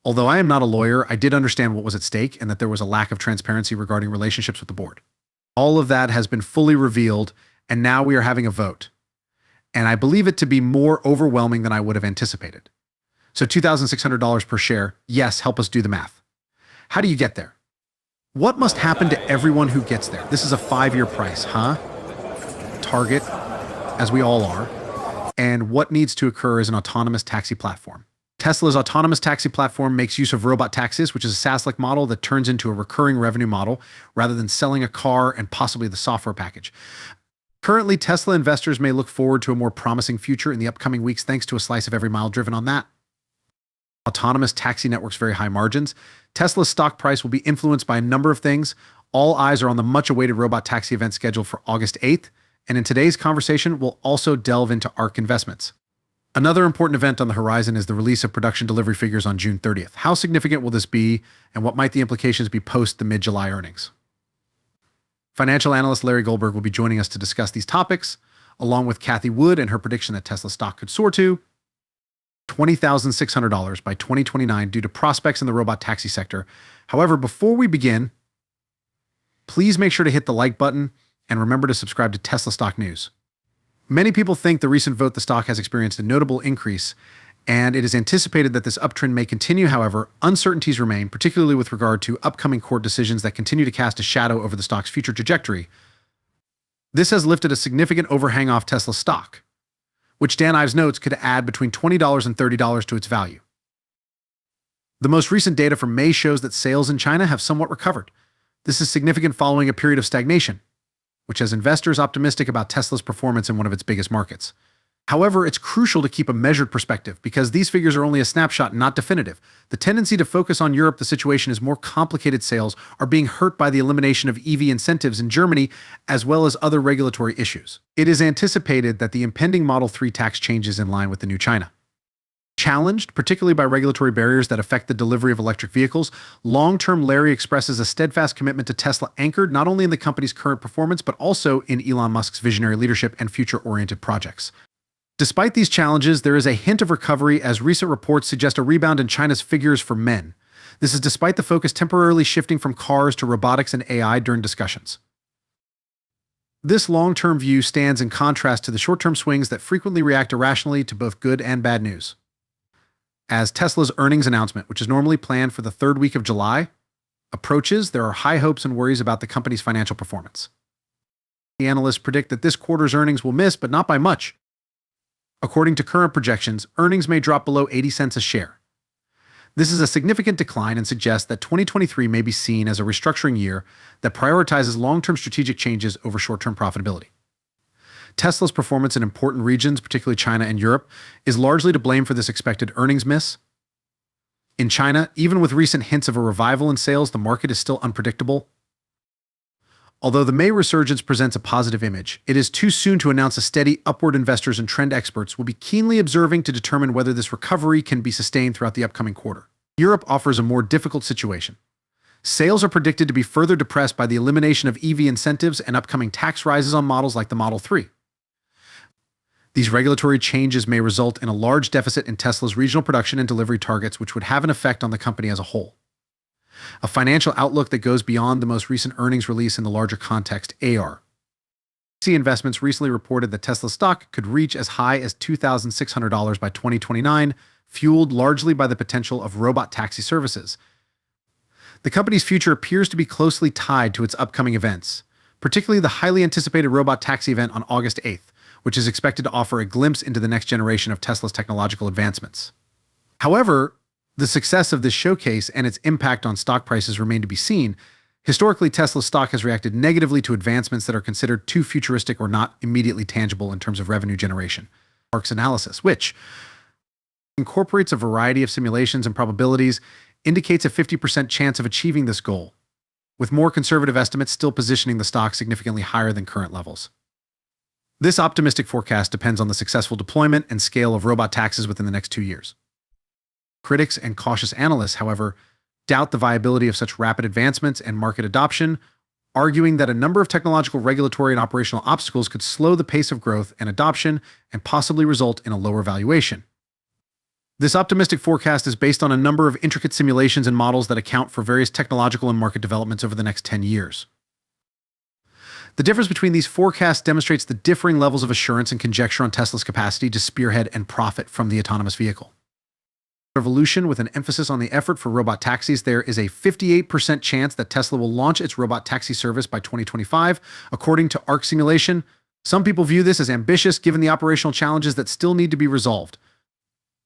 Although I am not a lawyer, I did understand what was at stake and that there was a lack of transparency regarding relationships with the board. All of that has been fully revealed, and now we are having a vote. And I believe it to be more overwhelming than I would have anticipated. So $2,600 per share, yes, help us do the math. How do you get there? What must happen to everyone who gets there? This is a 5-year price, huh? Target, as we all are. And what needs to occur is an autonomous taxi platform. Tesla's autonomous taxi platform makes use of Robotaxis, which is a SaaS-like model that turns into a recurring revenue model rather than selling a car and possibly the software package. Currently, Tesla investors may look forward to a more promising future in the upcoming weeks thanks to a slice of every mile driven on that. Autonomous taxi networks very high margins. Tesla's stock price will be influenced by a number of things. All eyes are on the much-awaited Robotaxi event scheduled for August 8th, and in today's conversation, we'll also delve into ARK investments. Another important event on the horizon is the release of production delivery figures on June 30th. How significant will this be, and what might the implications be post the mid-July earnings? Financial analyst Larry Goldberg will be joining us to discuss these topics, along with Cathie Wood and her prediction that Tesla stock could soar to $20,600 by 2029 due to prospects in the robot taxi sector. However, before we begin, please make sure to hit the like button and remember to subscribe to Tesla Stock News. Many people think the recent vote the stock has experienced a notable increase, and it is anticipated that this uptrend may continue. However, uncertainties remain, particularly with regard to upcoming court decisions that continue to cast a shadow over the stock's future trajectory. This has lifted a significant overhang off Tesla stock, which Dan Ives notes could add between $20 and $30 to its value. The most recent data from May shows that sales in China have somewhat recovered. This is significant following a period of stagnation, which has investors optimistic about Tesla's performance in one of its biggest markets. However, it's crucial to keep a measured perspective because these figures are only a snapshot, not definitive. The tendency to focus on Europe, the situation is more complicated. Sales are being hurt by the elimination of EV incentives in Germany, as well as other regulatory issues. It is anticipated that the impending Model 3 tax changes in line with the new China. Challenged, particularly by regulatory barriers that affect the delivery of electric vehicles, long-term Larry expresses a steadfast commitment to Tesla anchored not only in the company's current performance, but also in Elon Musk's visionary leadership and future-oriented projects. Despite these challenges, there is a hint of recovery as recent reports suggest a rebound in China's figures for men. This is despite the focus temporarily shifting from cars to robotics and AI during discussions. This long-term view stands in contrast to the short-term swings that frequently react irrationally to both good and bad news. As Tesla's earnings announcement, which is normally planned for the third week of July, approaches, there are high hopes and worries about the company's financial performance. The analysts predict that this quarter's earnings will miss, but not by much. According to current projections, earnings may drop below 80 cents a share. This is a significant decline and suggests that 2023 may be seen as a restructuring year that prioritizes long-term strategic changes over short-term profitability. Tesla's performance in important regions, particularly China and Europe, is largely to blame for this expected earnings miss. In China, even with recent hints of a revival in sales, the market is still unpredictable. Although the May resurgence presents a positive image, it is too soon to announce a steady upward. Investors and trend experts will be keenly observing to determine whether this recovery can be sustained throughout the upcoming quarter. Europe offers a more difficult situation. Sales are predicted to be further depressed by the elimination of EV incentives and upcoming tax rises on models like the Model 3. These regulatory changes may result in a large deficit in Tesla's regional production and delivery targets, which would have an effect on the company as a whole. A financial outlook that goes beyond the most recent earnings release in the larger context. AR. Investments recently reported that Tesla stock could reach as high as $2,600 by 2029, fueled largely by the potential of robot taxi services. The company's future appears to be closely tied to its upcoming events, particularly the highly anticipated robot taxi event on August 8th, which is expected to offer a glimpse into the next generation of Tesla's technological advancements. However, the success of this showcase and its impact on stock prices remain to be seen. Historically, Tesla's stock has reacted negatively to advancements that are considered too futuristic or not immediately tangible in terms of revenue generation. ARK's analysis, which incorporates a variety of simulations and probabilities, indicates a 50% chance of achieving this goal, with more conservative estimates still positioning the stock significantly higher than current levels. This optimistic forecast depends on the successful deployment and scale of robot taxis within the next 2 years. Critics and cautious analysts, however, doubt the viability of such rapid advancements and market adoption, arguing that a number of technological, regulatory, and operational obstacles could slow the pace of growth and adoption and possibly result in a lower valuation. This optimistic forecast is based on a number of intricate simulations and models that account for various technological and market developments over the next 10 years. The difference between these forecasts demonstrates the differing levels of assurance and conjecture on Tesla's capacity to spearhead and profit from the autonomous vehicle. Revolution, with an emphasis on the effort for robot taxis, there is a 58% chance that Tesla will launch its robot taxi service by 2025, according to ARC simulation. Some people view this as ambitious given the operational challenges that still need to be resolved.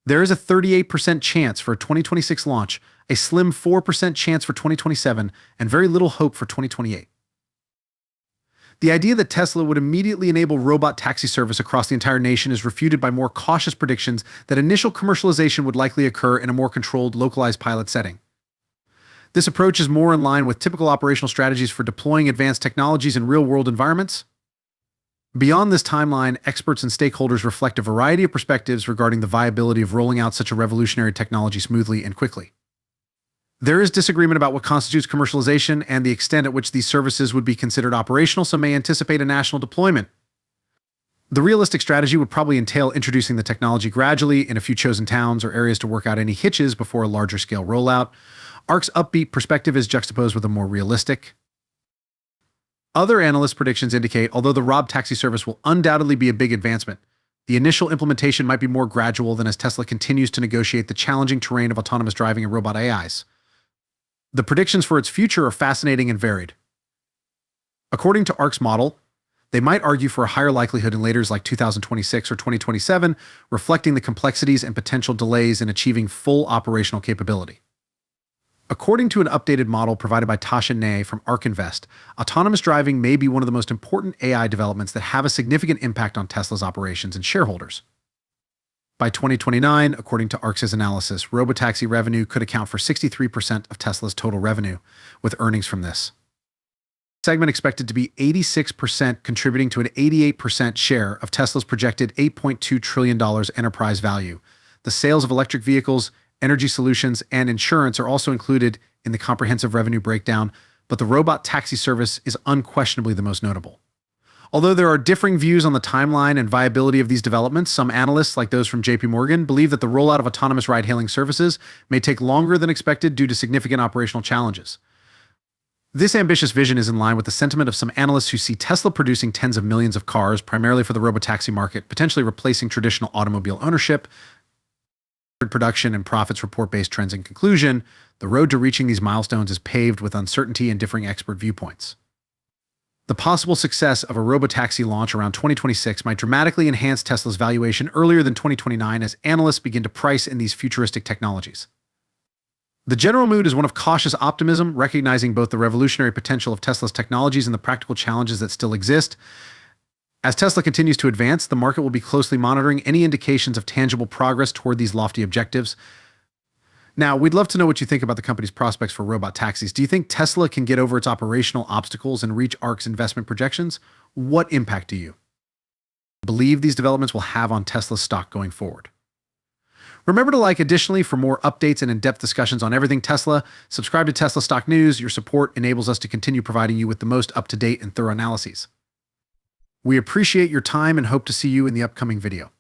There is a 38% chance for a 2026 launch, a slim 4% chance for 2027, and very little hope for 2028. The idea that Tesla would immediately enable robot taxi service across the entire nation is refuted by more cautious predictions that initial commercialization would likely occur in a more controlled, localized pilot setting. This approach is more in line with typical operational strategies for deploying advanced technologies in real-world environments. Beyond this timeline, experts and stakeholders reflect a variety of perspectives regarding the viability of rolling out such a revolutionary technology smoothly and quickly. There is disagreement about what constitutes commercialization and the extent at which these services would be considered operational. Some may anticipate a national deployment. The realistic strategy would probably entail introducing the technology gradually in a few chosen towns or areas to work out any hitches before a larger scale rollout. ARC's upbeat perspective is juxtaposed with a more realistic. Other analyst predictions indicate, although the Robotaxi service will undoubtedly be a big advancement, the initial implementation might be more gradual than as Tesla continues to negotiate the challenging terrain of autonomous driving and robot AIs. The predictions for its future are fascinating and varied. According to ARC's model, they might argue for a higher likelihood in later like 2026 or 2027, reflecting the complexities and potential delays in achieving full operational capability. According to an updated model provided by Tasha Ney from ARK Invest, autonomous driving may be one of the most important AI developments that have a significant impact on Tesla's operations and shareholders. By 2029, according to ARK's analysis, Robotaxi revenue could account for 63% of Tesla's total revenue, with earnings from this segment expected to be 86%, contributing to an 88% share of Tesla's projected $8.2 trillion enterprise value. The sales of electric vehicles, energy solutions, and insurance are also included in the comprehensive revenue breakdown, but the robot taxi service is unquestionably the most notable. Although there are differing views on the timeline and viability of these developments, some analysts, like those from JP Morgan, believe that the rollout of autonomous ride-hailing services may take longer than expected due to significant operational challenges. This ambitious vision is in line with the sentiment of some analysts who see Tesla producing tens of millions of cars, primarily for the robotaxi market, potentially replacing traditional automobile ownership. Production and profits report-based trends. In conclusion, the road to reaching these milestones is paved with uncertainty and differing expert viewpoints. The possible success of a robotaxi launch around 2026 might dramatically enhance Tesla's valuation earlier than 2029 as analysts begin to price in these futuristic technologies. The general mood is one of cautious optimism, recognizing both the revolutionary potential of Tesla's technologies and the practical challenges that still exist. As Tesla continues to advance, the market will be closely monitoring any indications of tangible progress toward these lofty objectives. Now, we'd love to know what you think about the company's prospects for robot taxis. Do you think Tesla can get over its operational obstacles and reach ARK's investment projections? What impact do you believe these developments will have on Tesla's stock going forward? Remember to like. Additionally, for more updates and in-depth discussions on everything Tesla, subscribe to Tesla Stock News. Your support enables us to continue providing you with the most up-to-date and thorough analyses. We appreciate your time and hope to see you in the upcoming video.